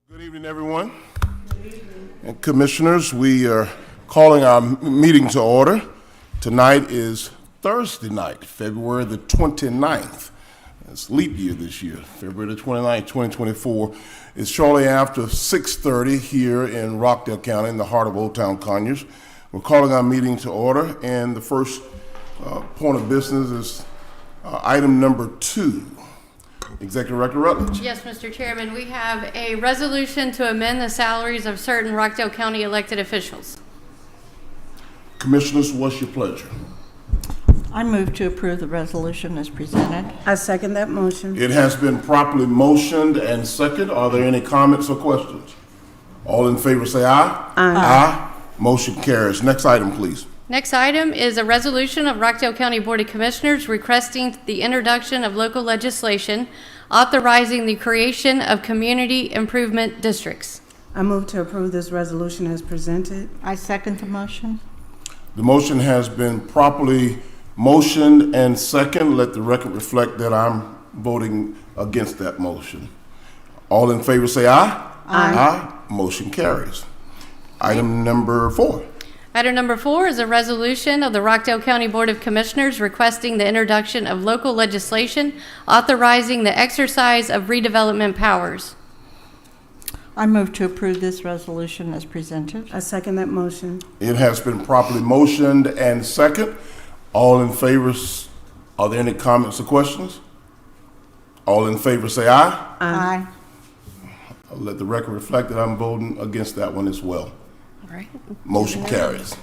Good evening, everyone. Good evening. And commissioners, we are calling our meeting to order. Tonight is Thursday night, February the 29th. It's leap year this year, February the 29th, 2024. It's shortly after 6:30 here in Rockdale County, in the heart of Old Town Conyers. We're calling our meeting to order, and the first point of business is item number 2. Executive Director Rutledge. Yes, Mr. Chairman, we have a resolution to amend the salaries of certain Rockdale County elected officials. Commissioners, what's your pleasure? I move to approve the resolution as presented. I second that motion. It has been properly motioned and seconded. Are there any comments or questions? All in favor say aye. Aye. Aye. Motion carries. Next item, please. Next item is a resolution of Rockdale County Board of Commissioners requesting the introduction of local legislation authorizing the creation of community improvement districts. I move to approve this resolution as presented. I second the motion. The motion has been properly motioned and second. Let the record reflect that I'm voting against that motion. All in favor say aye. Aye. Aye. Motion carries. Item number 4. Item number 4 is a resolution of the Rockdale County Board of Commissioners requesting the introduction of local legislation authorizing the exercise of redevelopment powers. I move to approve this resolution as presented. I second that motion. It has been properly motioned and second. All in favor, are there any comments or questions? All in favor say aye. Aye. I'll let the record reflect that I'm voting against that one as well. All right. Motion carries.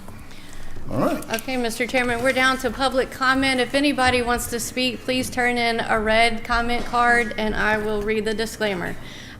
All right. Okay, Mr. Chairman, we're down to public comment. If anybody wants to speak, please turn in a red comment card and I will read the disclaimer.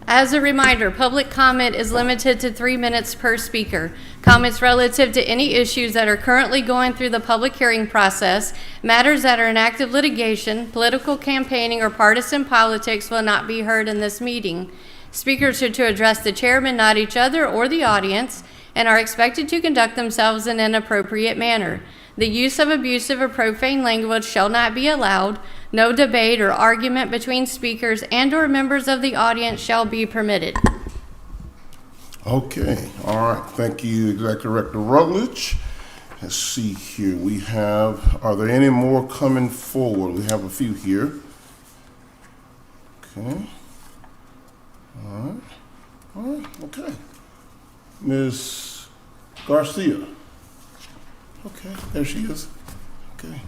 As a reminder, public comment is limited to 3 minutes per speaker. Comments relative to any issues that are currently going through the public hearing process, matters that are in active litigation, political campaigning, or partisan politics will not be heard in this meeting. Speakers are to address the chairman, not each other or the audience, and are expected to conduct themselves in an appropriate manner. The use of abusive or profane language shall not be allowed. No debate or argument between speakers and/or members of the audience shall be permitted. Okay, all right. Thank you, Executive Director Rutledge. Let's see here. We have, are there any more coming forward? We have a few here. Okay. All right, okay. Ms. Garcia. Okay, there she is. Okay.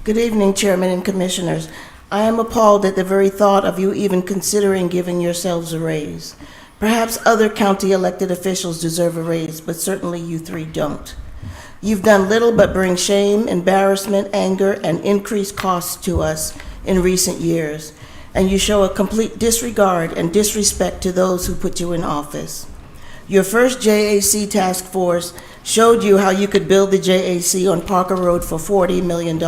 Good evening, Chairman and Commissioners. I am appalled at the very thought of you even considering giving yourselves a raise. Perhaps other county elected officials deserve a raise, but certainly you three don't. You've done little but bring shame, embarrassment, anger, and increased costs to us in recent years, and you show a complete disregard and disrespect to those who put you in office. Your first JAC task force showed you how you could build the JAC on Parker Road for $40 million.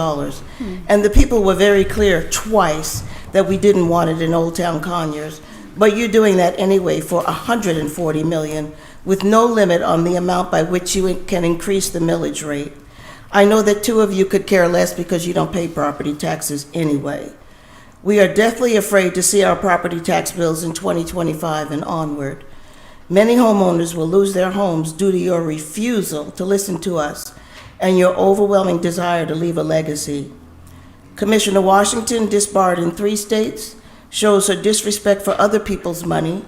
And the people were very clear twice that we didn't want it in Old Town Conyers. But you're doing that anyway for $140 million, with no limit on the amount by which you can increase the millage rate. I know that two of you could care less because you don't pay property taxes anyway. We are deathly afraid to see our property tax bills in 2025 and onward. Many homeowners will lose their homes due to your refusal to listen to us and your overwhelming desire to leave a legacy. Commissioner Washington, disbarred in 3 states, shows her disrespect for other people's money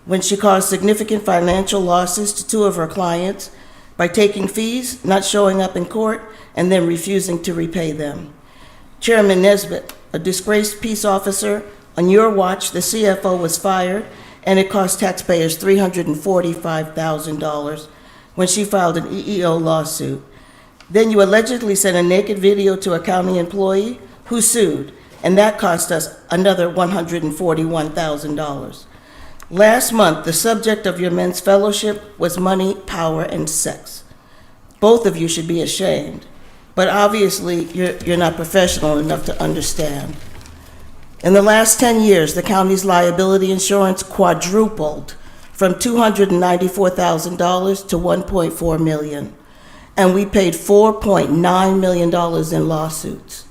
when she caused significant financial losses to 2 of her clients by taking fees, not showing up in court, and then refusing to repay them. Chairman Nesbitt, a disgraced peace officer, on your watch, the CFO was fired, and it cost taxpayers $345,000 when she filed an EEO lawsuit. Then you allegedly sent a naked video to a county employee who sued, and that cost us another $141,000. Last month, the subject of your men's fellowship was money, power, and sex. Both of you should be ashamed, but obviously you're not professional enough to understand. In the last 10 years, the county's liability insurance quadrupled from $294,000 to $1.4 million, and we paid $4.9 million in lawsuits.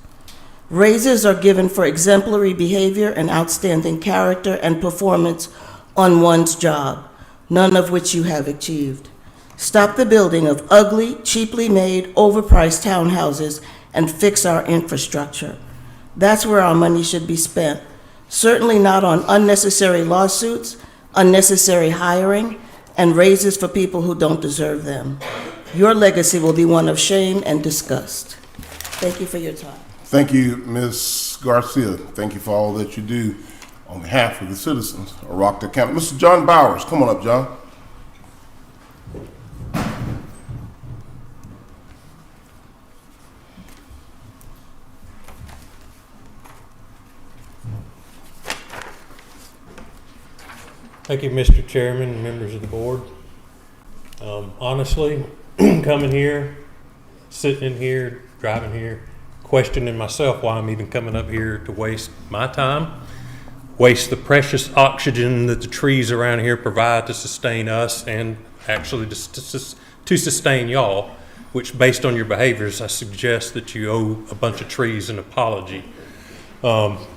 Raises are given for exemplary behavior and outstanding character and performance on one's job, none of which you have achieved. Stop the building of ugly, cheaply made, overpriced townhouses and fix our infrastructure. That's where our money should be spent. Certainly not on unnecessary lawsuits, unnecessary hiring, and raises for people who don't deserve them. Your legacy will be one of shame and disgust. Thank you for your time. Thank you, Ms. Garcia. Thank you for all that you do on behalf of the citizens of Rockdale County. Mr. John Bowers, come on up, John. Thank you, Mr. Chairman and members of the board. Honestly, coming here, sitting in here, driving here, questioning myself why I'm even coming up here to waste my time, waste the precious oxygen that the trees around here provide to sustain us and actually to sustain y'all, which based on your behaviors, I suggest that you owe a bunch of trees an apology.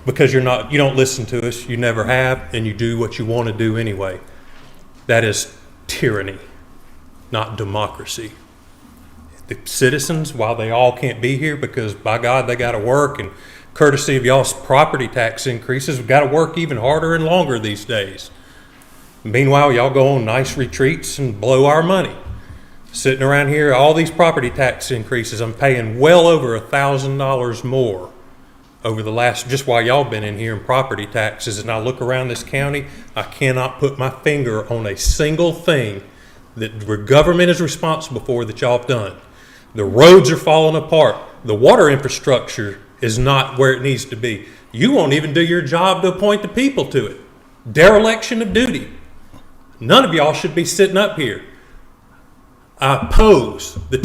Because you don't listen to us, you never have, and you do what you want to do anyway. That is tyranny, not democracy. The citizens, while they all can't be here because by God they got to work, and courtesy of y'all's property tax increases, we've got to work even harder and longer these days. Meanwhile, y'all go on nice retreats and blow our money. Sitting around here, all these property tax increases, I'm paying well over $1,000 more over the last, just while y'all been in here in property taxes, and I look around this county, I cannot put my finger on a single thing that the government is responsible for that y'all have done. The roads are falling apart. The water infrastructure is not where it needs to be. You won't even do your job to appoint the people to it. Dereliction of duty. None of y'all should be sitting up here. I oppose the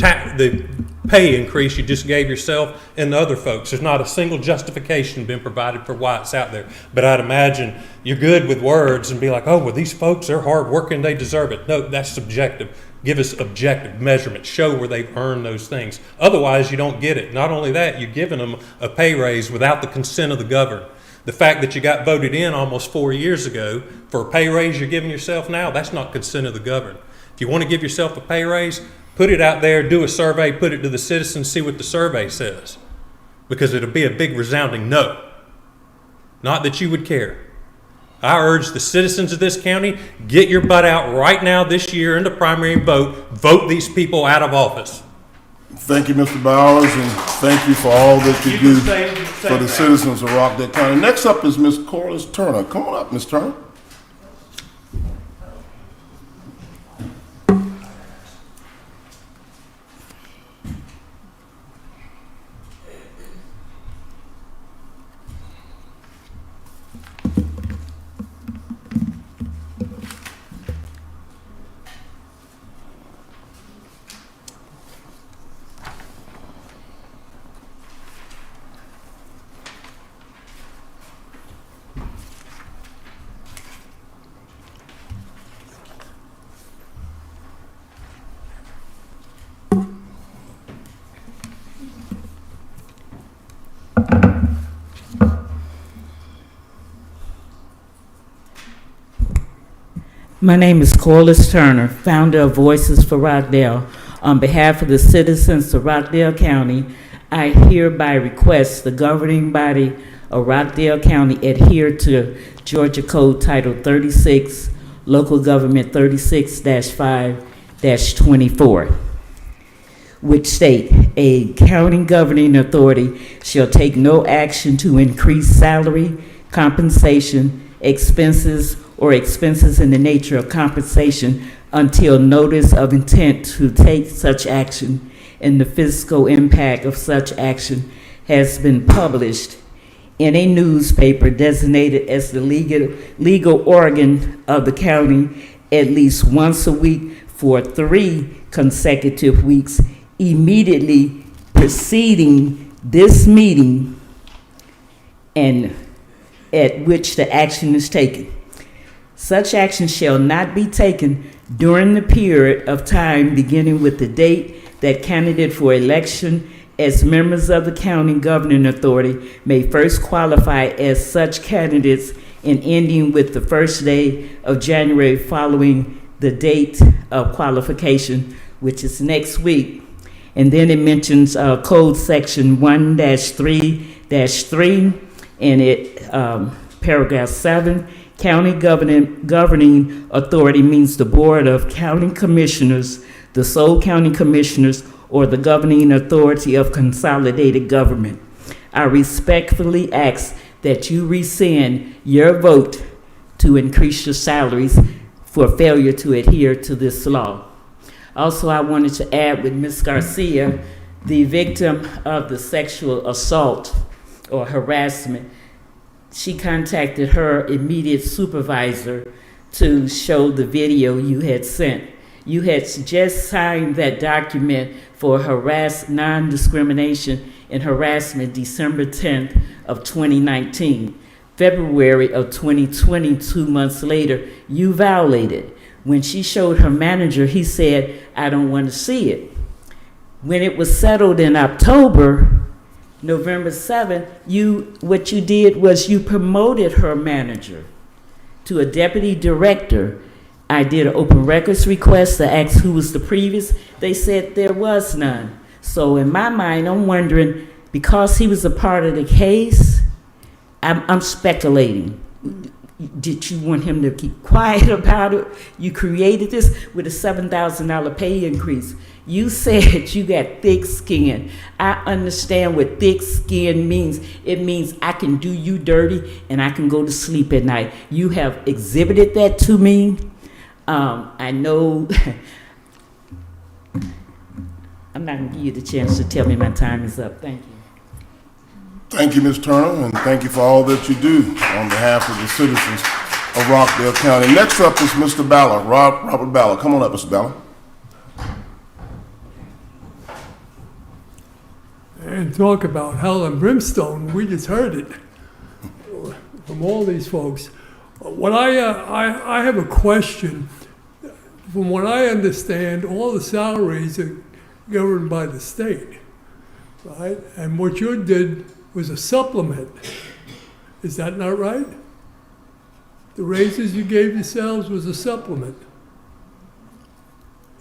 pay increase you just gave yourself and the other folks. There's not a single justification been provided for why it's out there. But I'd imagine you're good with words and be like, oh, well, these folks are hardworking, they deserve it. No, that's subjective. Give us objective measurement. Show where they've earned those things. Otherwise, you don't get it. Not only that, you're giving them a pay raise without the consent of the governed. The fact that you got voted in almost 4 years ago for a pay raise you're giving yourself now, that's not consent of the governed. If you want to give yourself a pay raise, put it out there, do a survey, put it to the citizens, see what the survey says. Because it'll be a big resounding no. Not that you would care. I urge the citizens of this county, get your butt out right now this year in the primary and vote these people out of office. Thank you, Mr. Bowers, and thank you for all that you do for the citizens of Rockdale County. Next up is Ms. Corliss Turner. Come on up, Ms. Turner. My name is Corliss Turner, founder of Voices for Rockdale. On behalf of the citizens of Rockdale County, I hereby request the governing body of Rockdale County adhere to Georgia Code Title 36, Local Government 36-5-24, which state, a county governing authority shall take no action to increase salary, compensation, expenses, or expenses in the nature of compensation until notice of intent to take such action and the fiscal impact of such action has been published in a newspaper designated as the legal organ of the county at least once a week for 3 consecutive weeks immediately preceding this meeting and at which the action is taken. Such action shall not be taken during the period of time beginning with the date that candidate for election as members of the county governing authority may first qualify as such candidates and ending with the first day of January following the date of qualification, which is next week. And then it mentions code section 1-3-3 and it paragraph 7. County governing authority means the Board of County Commissioners, the sole county commissioners, or the governing authority of consolidated government. I respectfully ask that you rescind your vote to increase your salaries for failure to adhere to this law. Also, I wanted to add with Ms. Garcia, the victim of the sexual assault or harassment, she contacted her immediate supervisor to show the video you had sent. You had just signed that document for non-discrimination and harassment December 10th of 2019. February of 2020, 2 months later, you violated. When she showed her manager, he said, I don't want to see it. When it was settled in October, November 7th, what you did was you promoted her manager to a deputy director. I did an open records request to ask who was the previous. They said there was none. So in my mind, I'm wondering, because he was a part of the case, I'm speculating. Did you want him to keep quiet about it? You created this with a $7,000 pay increase. You said you got thick skin. I understand what thick skin means. It means I can do you dirty and I can go to sleep at night. You have exhibited that to me. I know I'm not going to give you the chance to tell me my time is up. Thank you. Thank you, Ms. Turner, and thank you for all that you do on behalf of the citizens of Rockdale County. Next up is Mr. Ballard, Robert Ballard. Come on up, Mr. Ballard. And talk about hell and brimstone, we just heard it from all these folks. What I have a question. From what I understand, all the salaries are governed by the state, right? And what you did was a supplement. Is that not right? The raises you gave yourselves was a supplement.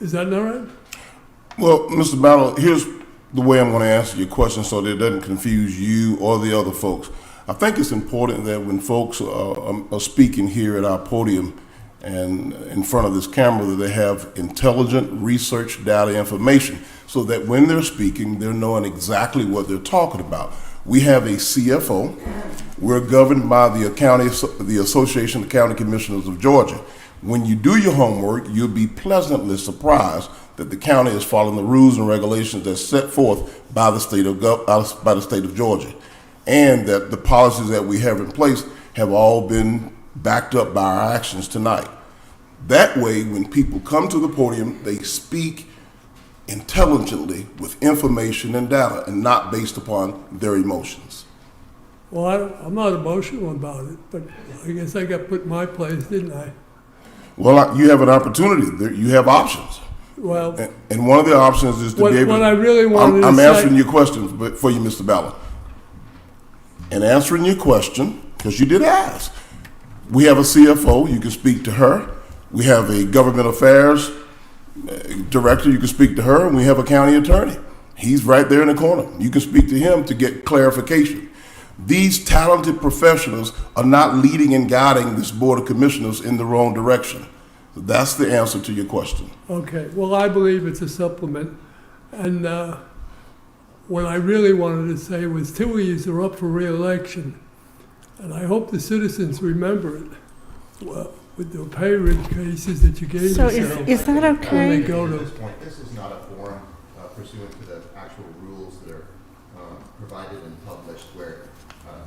Is that not right? Well, Mr. Ballard, here's the way I'm going to answer your question so that it doesn't confuse you or the other folks. I think it's important that when folks are speaking here at our podium and in front of this camera, that they have intelligent research data information so that when they're speaking, they're knowing exactly what they're talking about. We have a CFO. We're governed by the Association of County Commissioners of Georgia. When you do your homework, you'll be pleasantly surprised that the county is following the rules and regulations that's set forth by the state of Georgia, and that the policies that we have in place have all been backed up by our actions tonight. That way, when people come to the podium, they speak intelligently with information and data and not based upon their emotions. Well, I'm not emotional about it, but I guess I got put in my place, didn't I? Well, you have an opportunity. You have options. Well, And one of the options is to be able what I really wanted I'm to say, answering your question for you, Mr. Ballard. And answering your question, because you did ask, we have a CFO, you can speak to her. We have a government affairs director, you can speak to her. And we have a county attorney. He's right there in the corner. You can speak to him to get clarification. These talented professionals are not leading and guiding this Board of Commissioners in the wrong direction. So that's the answer to your question. okay, well, I believe it's a supplement. And what I really wanted to say was two of you are up for re-election. And I hope the citizens remember it. Well, with the pay raise cases that you gave So yourselves. is that When they okay? go At to, this point, this is not a forum pursuant to the actual rules that are provided and published where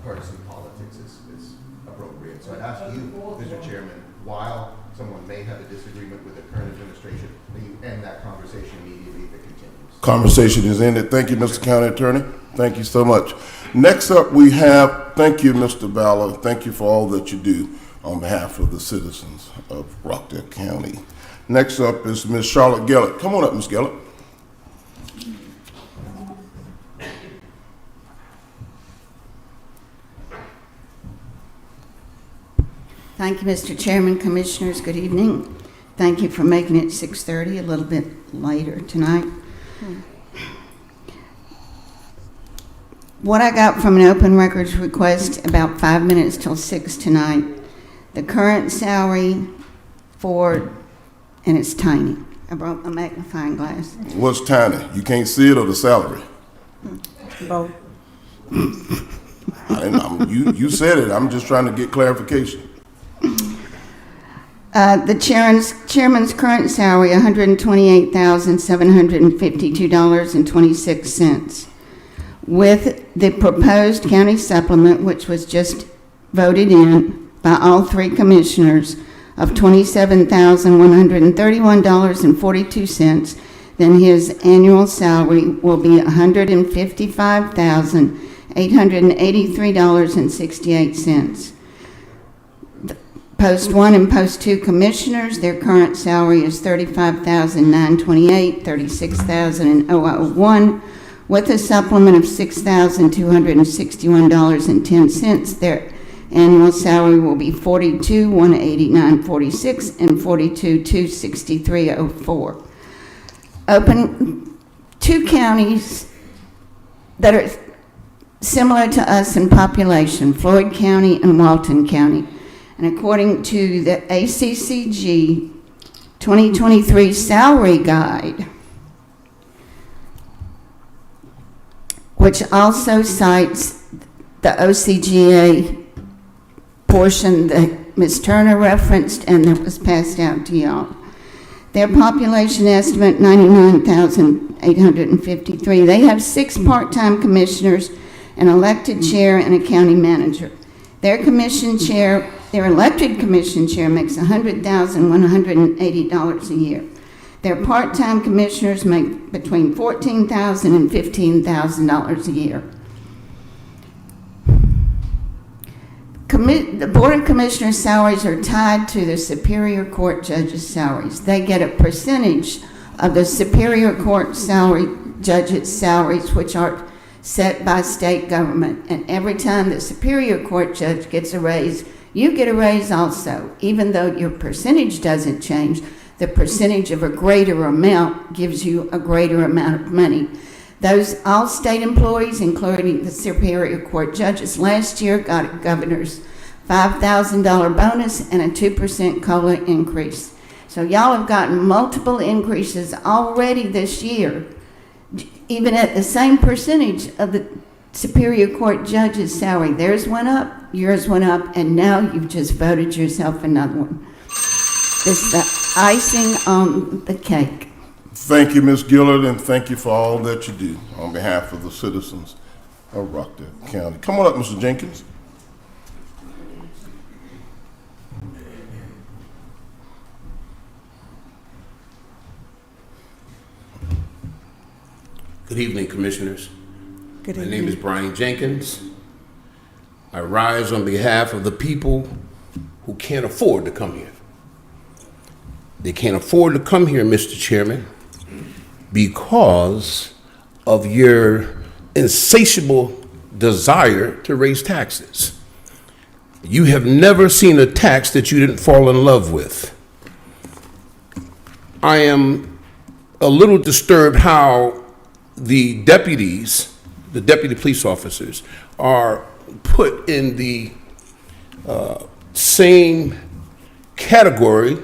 partisan politics is appropriate. So I'd ask you, Mr. Chairman, while someone may have a disagreement with the current administration, that you end that conversation immediately if it continues. Conversation is ended. Thank you, Mr. County Attorney. Thank you so much. Next up, we have, thank you, Mr. Ballard. Thank you for all that you do on behalf of the citizens of Rockdale County. Next up is Ms. Charlotte Gellert. Come on up, Ms. Gellert. Thank you, Mr. Chairman, Commissioners. Good evening. Thank you for making it 6:30, a little bit later tonight. What I got from an open records request about 5 minutes till 6 tonight, the current salary for, and it's tiny. I brought a magnifying glass. What's tiny? You can't see it or the salary? Both. You said it. I'm just trying to get clarification. The chairman's current salary, $128,752.26. With the proposed county supplement, which was just voted in by all three commissioners, of $27,131.42, then his annual salary will be $155,883.68. Post 1 and Post 2 commissioners, their current salary is $35,928, $36,001, with a supplement of $6,261.10. Their annual salary will be $42,189.46 and $42,263.04. Open two counties that are similar to us in population, Floyd County and Walton County. And according to the ACCG 2023 salary guide, which also cites the OCGA portion that Ms. Turner referenced and that was passed out to y'all. Their population estimate, 99,853. They have 6 part-time commissioners an elected chair, and a county manager. Their elected commission chair makes $100,180 a year. Their part-time commissioners make between $14,000 and $15,000 a year. The Board of Commissioners' salaries are tied to the Superior Court judges' salaries. They get a percentage of the Superior Court judges' salaries, which are set by state government. And every time the Superior Court judge gets a raise, you get a raise also. Even though your percentage doesn't change, the percentage of a greater amount gives you a greater amount of money. All state employees, including the Superior Court judges, last year got a governor's $5,000 bonus and a 2% COLA increase. So y'all have gotten multiple increases already this year, even at the same percentage of the Superior Court judge's salary. Theirs went up, yours went up, and now you've just voted yourself another one. This is the icing on the cake. Thank you, Ms. Gillard, and thank you for all that you do on behalf of the citizens of Rockdale County. Come on up, Mr. Jenkins. Good evening, Commissioners. Good My evening. name is Brian Jenkins. I rise on behalf of the people who can't afford to come here. They can't afford to come here, Mr. Chairman, because of your insatiable desire to raise taxes. You have never seen a tax that you didn't fall in love with. I am a little disturbed how the deputy police officers are put in the same category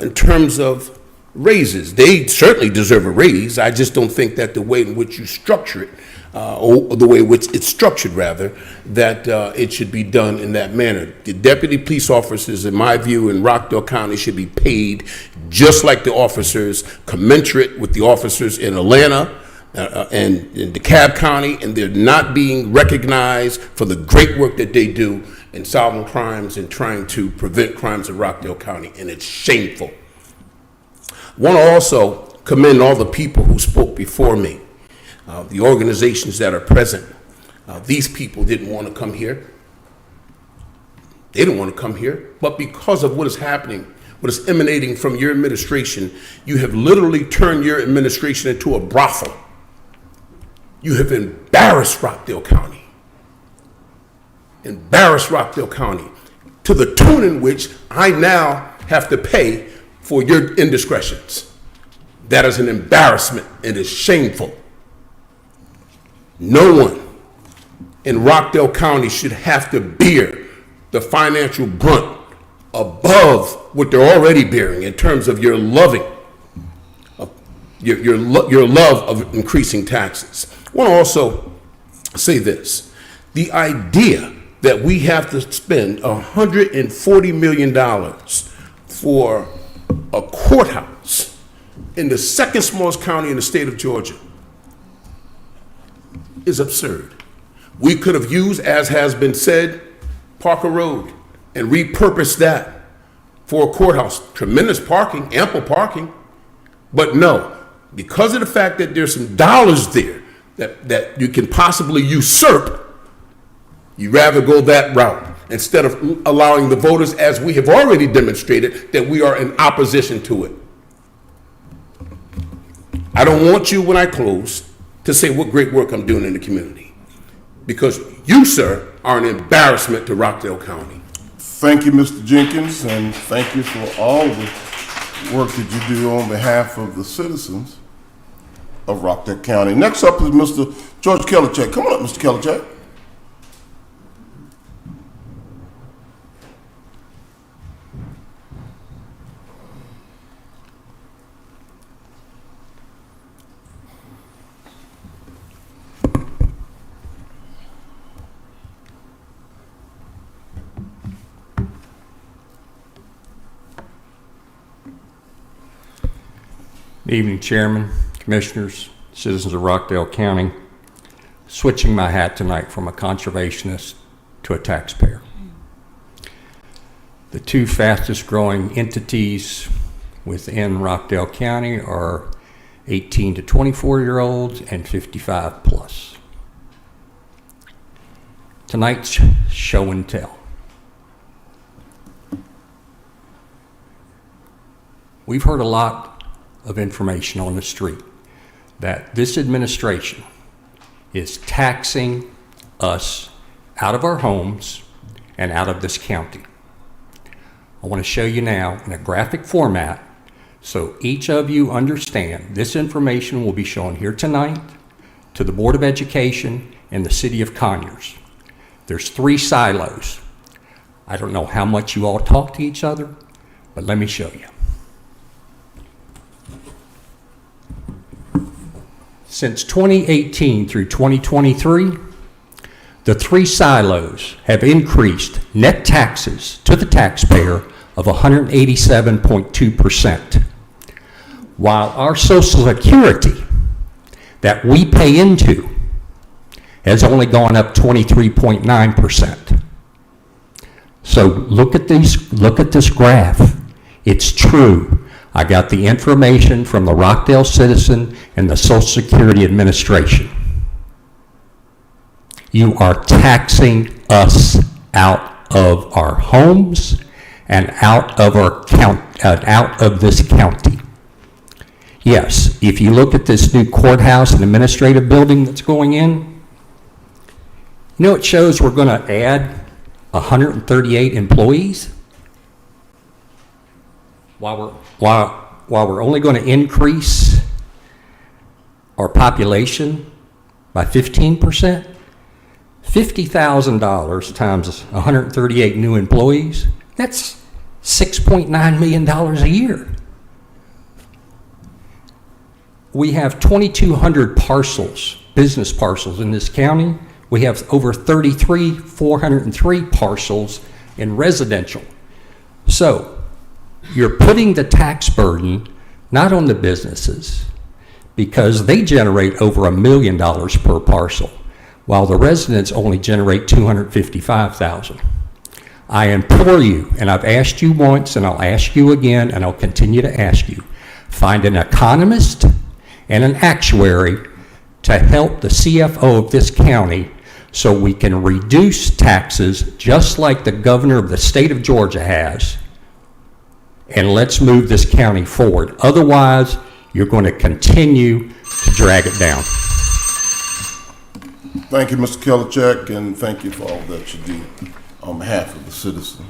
in terms of raises. They certainly deserve a raise. I just don't think that the way in which you structure it, or the way in which it's structured rather, that it should be done in that manner. The deputy police officers, in my view, in Rockdale County should be paid just like the officers, commensurate with the officers in Atlanta and in DeKalb County, and they're not being recognized for the great work that they do in solving crimes and trying to prevent crimes in Rockdale County, and it's shameful. I want to also commend all the people who spoke before me, the organizations that are present. These people didn't want to come here. They didn't want to come here, but because of what is happening, what is emanating from your administration, you have literally turned your administration into a brothel. You have embarrassed Rockdale County. Embarrassed Rockdale County to the tune in which I now have to pay for your indiscretions. That is an embarrassment. It is shameful. No one in Rockdale County should have to bear the financial brunt above what they're already bearing in terms of your loving, your love of increasing taxes. I want to also say this. The idea that we have to spend $140 million for a courthouse in the second smallest county in the state of Georgia is absurd. We could have used, as has been said, Parker Road and repurposed that for a courthouse. Tremendous parking, ample parking, but no, because of the fact that there's some dollars there that you can possibly usurp, you rather go that route instead of allowing the voters, as we have already demonstrated, that we are in opposition to it. I don't want you, when I close, to say what great work I'm doing in the community, because you, sir, are an embarrassment to Rockdale County. Thank you, Mr. Jenkins, and thank you for all the work that you do on behalf of the citizens of Rockdale County. Next up is Mr. George Kellichek. Come on up, Mr. Kellichek. Good evening, Chairman, Commissioners, citizens of Rockdale County. switching my hat tonight from a conservationist to a taxpayer. The two fastest growing entities within Rockdale County are 18 to 24-year-olds and 55 plus. Tonight's show and tell. We've heard a lot of information on the street that this administration is taxing us out of our homes and out of this county. I want to show you now in a graphic format so each of you understand this information will be shown here tonight to the Board of Education and the City of Conyers. There's 3 silos. I don't know how much you all talk to each other, but let me show you. Since 2018 through 2023, the 3 silos have increased net taxes to the taxpayer of 187.2%, while our Social Security that we pay into has only gone up 23.9%. So look at this graph. It's true. I got the information from the Rockdale Citizen and the Social Security Administration. You are taxing us out of our homes and out of this county. Yes, if you look at this new courthouse and administrative building that's going in, you know, it shows we're going to add 138 employees while we're only going to increase our population by 15%. $50,000 times 138 new employees, that's $6.9 million a year. We have 2,200 parcels, business parcels in this county. We have over 403 parcels in residential. So you're putting the tax burden not on the businesses because they generate over $1 million per parcel, while the residents only generate $255,000. I implore you, and I've asked you once, and I'll ask you again, and I'll continue to ask you, find an economist and an actuary to help the CFO of this county so we can reduce taxes just like the governor of the state of Georgia has, and let's move this county forward. Otherwise, you're going to continue to drag it down. Thank you, Mr. Kilichek, and thank you for all that you do on behalf of the citizens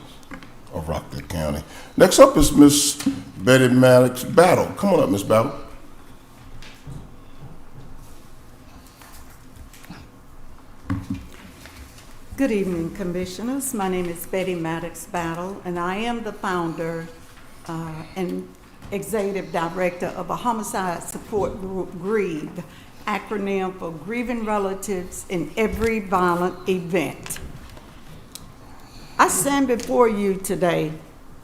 of Rockdale County. Next up is Miss Betty Maddox Battle. Come on up, Miss Battle. Good evening, Commissioners. My name is Betty Maddox Battle, and I am the founder and Executive Director of a homicide support group, GRIEV, acronym for Grieving Relatives in Every Violent Event. I stand before you today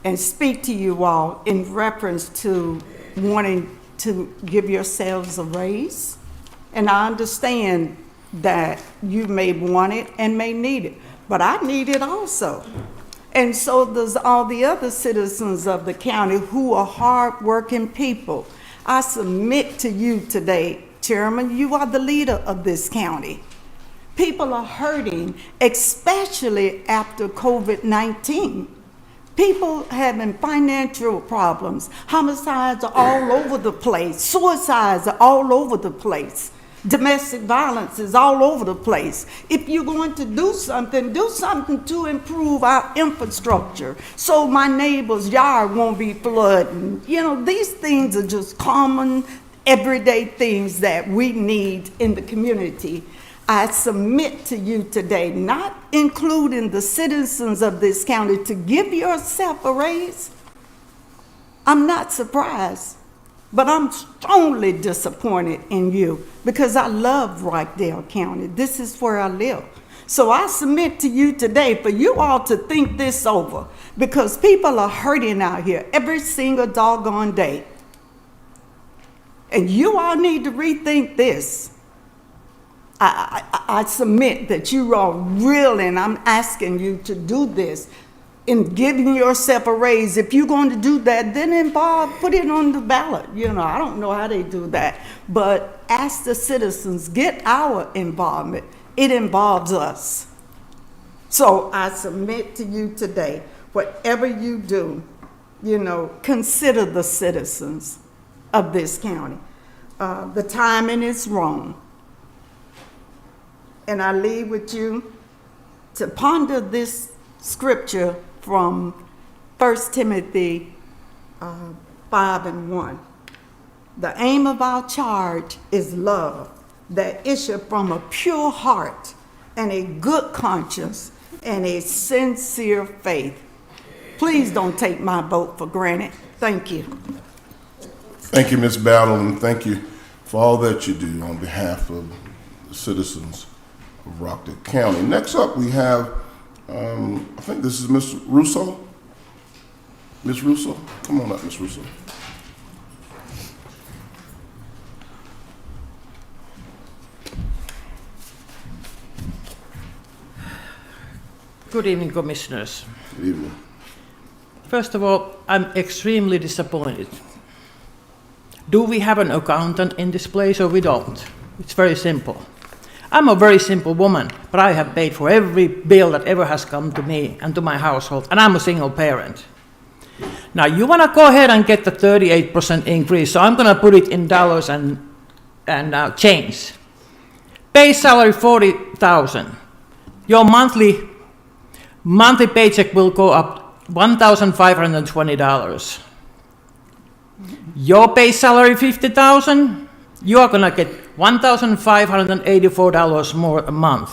and speak to you all in reference to wanting to give yourselves a raise, and I understand that you may want it and may need it, but I need it also. And so does all the other citizens of the county who are hardworking people. I submit to you today, Chairman, you are the leader of this county. People are hurting, especially after COVID-19. People having financial problems. Homicides are all over the place. Suicides are all over the place. Domestic violence is all over the place. If you're going to do something to improve our infrastructure so my neighbor's yard won't be flooding. You know, these things are just common, everyday things that we need in the community. I submit to you today, not including the citizens of this county, to give yourself a raise. I'm not surprised, but I'm strongly disappointed in you because I love Rockdale County. This is where I live. So I submit to you today for you all to think this over, because people are hurting out here every single doggone day. And you all need to rethink this. I submit that you are real, and I'm asking you to do this in giving yourself a raise. If you're going to do that, then put it on the ballot. You know, I don't know how they do that, but ask the citizens, get our involvement. It involves us. So I submit to you today, whatever you do, you know, consider the citizens of this county. The timing is wrong. And I leave with you to ponder this scripture from 1 Timothy 5:1. The aim of our charge is love that issue from a pure heart and a good conscience and a sincere faith. Please don't take my vote for granted. Thank you. Thank you, Ms. Battle, and thank you for all that you do on behalf of the citizens of Rockdale County. Next up, we have, I think this is Ms. Russo. Ms. Russo, come on up, Ms. Russo. Good evening, Commissioners. Good evening. First of all, I'm extremely disappointed. Do we have an accountant in this place or we don't? It's very simple. I'm a very simple woman, but I have paid for every bill that ever has come to me and to my household, and I'm a single parent. Now, you want to go ahead and get the 38% increase, so I'm going to put it in dollars and change. Base salary $40,000. Your monthly paycheck will go up $1,520. Your base salary $50,000, you are gonna get $1,584 more a month.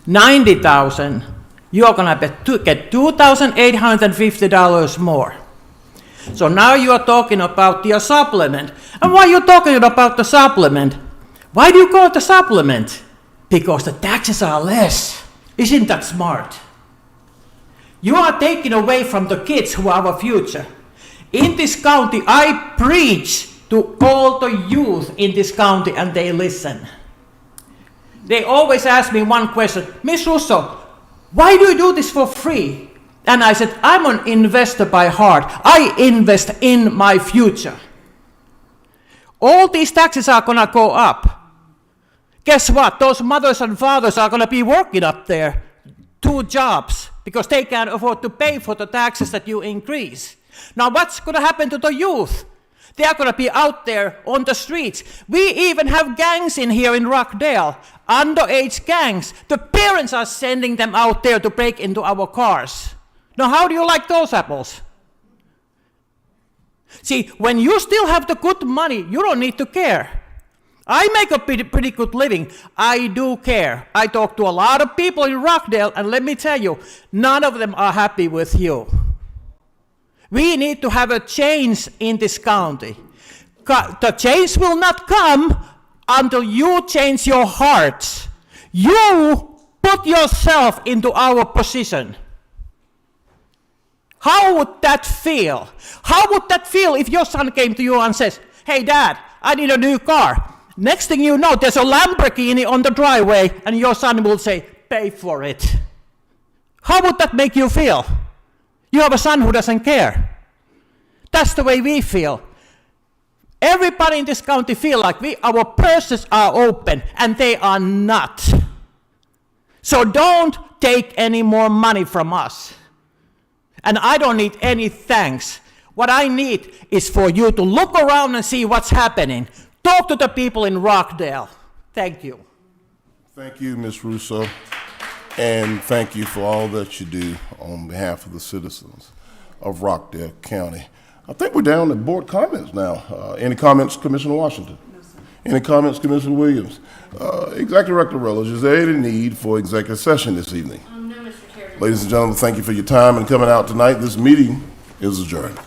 $90,000, you are gonna get $2,850 more. So now you are talking about the supplement. And why are you talking about the supplement? Why do you call it the supplement? Because the taxes are less. Isn't that smart? You are taking away from the kids who are our future. In this county, I preach to all the youth in this county and they listen. They always ask me one question, Ms. Russo, why do you do this for free? And I said, I'm an investor by heart. I invest in my future. All these taxes are gonna go up. Guess what? Those mothers and fathers are gonna be working up there, 2 jobs, because they can't afford to pay for the taxes that you increase. Now what's going to happen to the youth? They are going to be out there on the streets. We even have gangs in here in Rockdale, underage gangs. The parents are sending them out there to break into our cars. Now how do you like those apples? See, when you still have the good money, you don't need to care. I make a pretty good living. I do care. I talk to a lot of people in Rockdale, and let me tell you, none of them are happy with you. We need to have a change in this county. The change will not come until you change your hearts. You put yourself into our position. How would that feel? How would that feel if your son came to you and says, hey Dad, I need a new car. Next thing you know, there's a Lamborghini on the driveway and your son will say, pay for it. How would that make you feel? You have a son who doesn't care. That's the way we feel. Everybody in this county feel like our purses are open, and they are not. So don't take any more money from us. And I don't need any thanks. What I need is for you to look around and see what's happening. Talk to the people in Rockdale. Thank you. Thank you, Ms. Russo. And thank you for all that you do on behalf of the citizens of Rockdale County. I think we're down to board comments now. Any comments, Commissioner Washington? No, sir. Any comments, Commissioner Williams? Executive Director Rutledge, is there any need for executive session this evening? No, Mr. Chairman. Ladies and gentlemen, thank you for your time and coming out tonight. This meeting is adjourned.